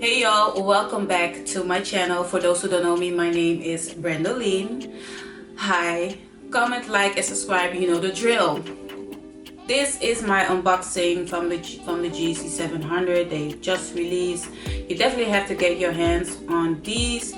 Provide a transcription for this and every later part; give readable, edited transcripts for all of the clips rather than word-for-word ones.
Hey y'all, welcome back to my channel. For those who don't know me, my name is Brendaline. Hi, comment, like, and subscribe. You know the drill. This is my unboxing from the Yeezy 700. They just released. You definitely have to get your hands on these.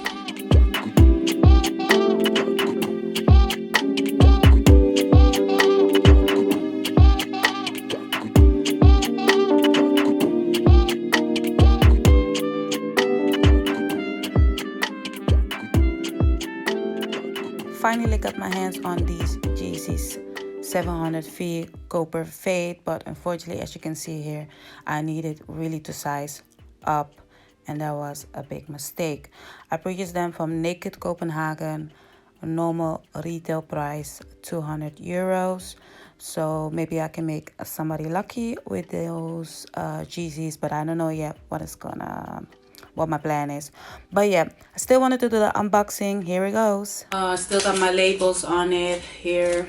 Finally got my hands on these Yeezys 700 feet copper fade, but unfortunately, as you can see here, I needed really to size up, and that was a big mistake. I purchased them from Naked Copenhagen, a normal retail price 200 euros. So maybe I can make somebody lucky with those Yeezys, but I don't know yet what my plan is. But yeah, I still wanted to do the unboxing. Here it goes. Still got my labels on it here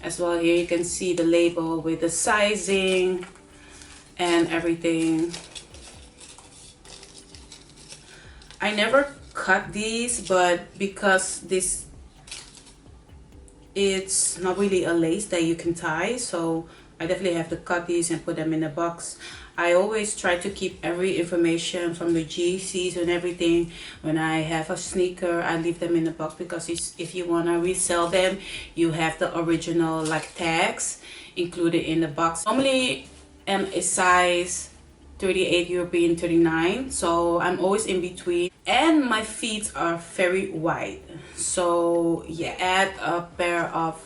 as well. Here you can see the label with the sizing and everything. I never cut these, but because it's not really a lace that you can tie, so I definitely have to cut these and put them in a box. I always try to keep every information from the Yeezys and everything. When I have a sneaker, I leave them in a box because if you want to resell them, you have the original like tags included in the box. Normally am a size 38 European 39, so I'm always in between, and my feet are very wide, so yeah, add a pair of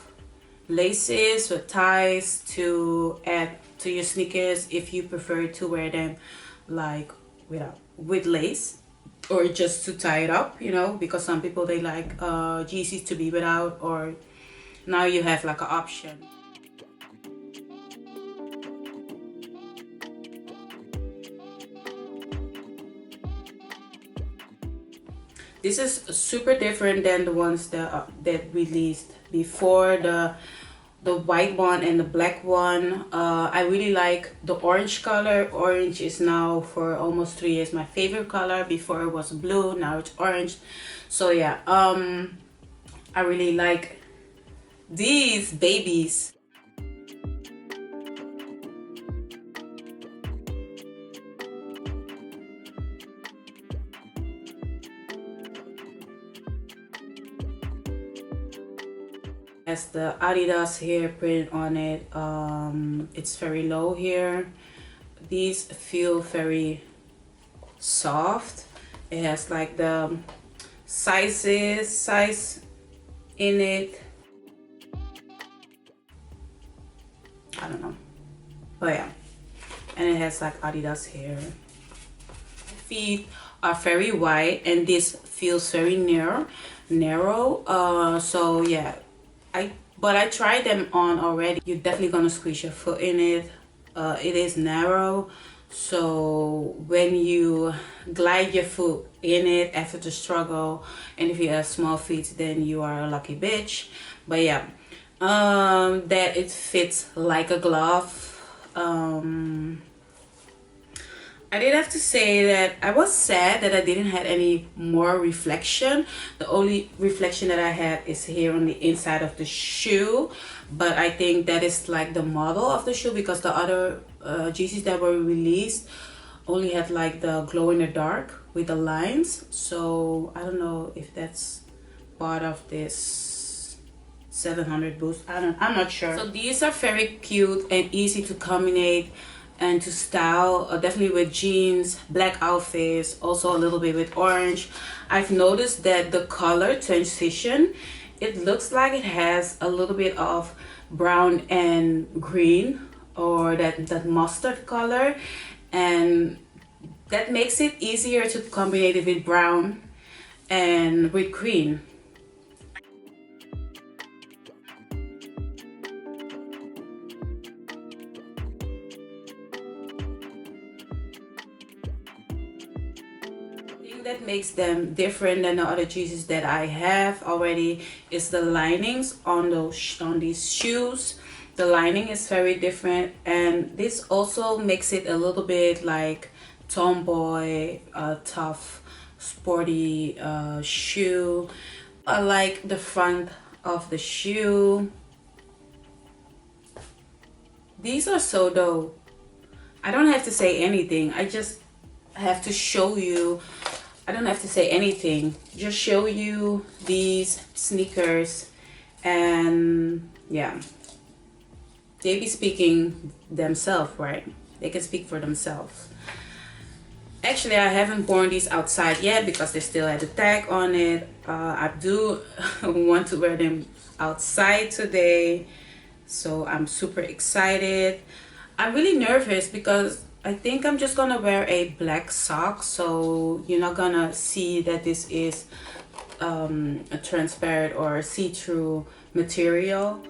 laces with ties to add to your sneakers if you prefer to wear them like with lace, or just to tie it up, you know, because some people they like Yeezys to be without, or now you have like an option. This is super different than the ones that released before, the white one and the black one. I really like the orange color. Orange is now for almost 3 years my favorite color. Before it was blue, now it's orange. So yeah, I really like these babies. Has the Adidas here print on it. It's very low here. These feel very soft. It has like the size in it. I don't know, but yeah, and it has like Adidas here. Feet are very wide, and this feels very narrow. So yeah, but I tried them on already. You're definitely gonna squeeze your foot in it. It is narrow, so when you glide your foot in it after the struggle, and if you have small feet, then you are a lucky bitch. But yeah, that it fits like a glove. I did have to say that I was sad that I didn't have any more reflection. The only reflection that I had is here on the inside of the shoe, but I think that is like the model of the shoe, because the other Yeezys that were released only had like the glow in the dark with the lines. So I don't know if that's part of this 700 boost. I'm not sure. So these are very cute and easy to combine and to style, definitely with jeans, black outfits, also a little bit with orange. I've noticed that the color transition, it looks like it has a little bit of brown and green, or that mustard color, and that makes it easier to combine it with brown and with green. That makes them different than the other Yeezys that I have already is the linings on these shoes. The lining is very different, and this also makes it a little bit like tomboy, tough, sporty shoe. I like the front of the shoe. These are so dope. I don't have to say anything. I just have to show you. I don't have to say anything. Just show you these sneakers, and yeah, they be speaking themselves, right? They can speak for themselves. Actually, I haven't worn these outside yet because they still had the tag on it. I do want to wear them outside today, so I'm super excited. I'm really nervous because I think I'm just gonna wear a black sock, so you're not gonna see that this is a transparent or see-through material.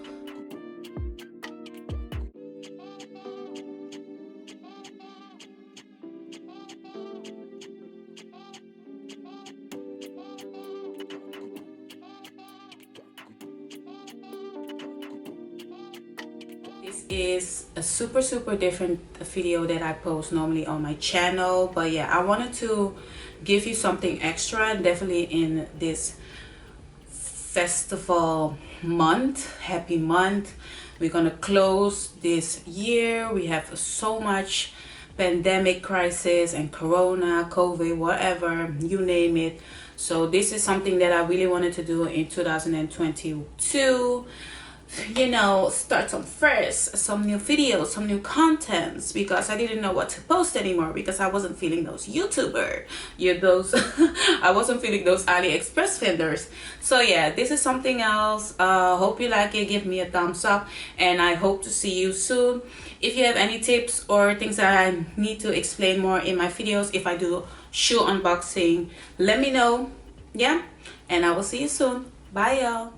This is a super different video that I post normally on my channel, but yeah, I wanted to give you something extra, and definitely in this festival month, happy month. We're gonna close this year. We have so much pandemic crisis and corona, COVID, whatever, you name it. So this is something that I really wanted to do in 2022. You know, start some fresh, some new videos, some new contents, because I didn't know what to post anymore because I wasn't feeling those YouTuber, I wasn't feeling those AliExpress vendors. So yeah, this is something else. Hope you like it. Give me a thumbs up, and I hope to see you soon. If you have any tips or things that I need to explain more in my videos, if I do shoe unboxing, let me know. Yeah, and I will see you soon. Bye y'all.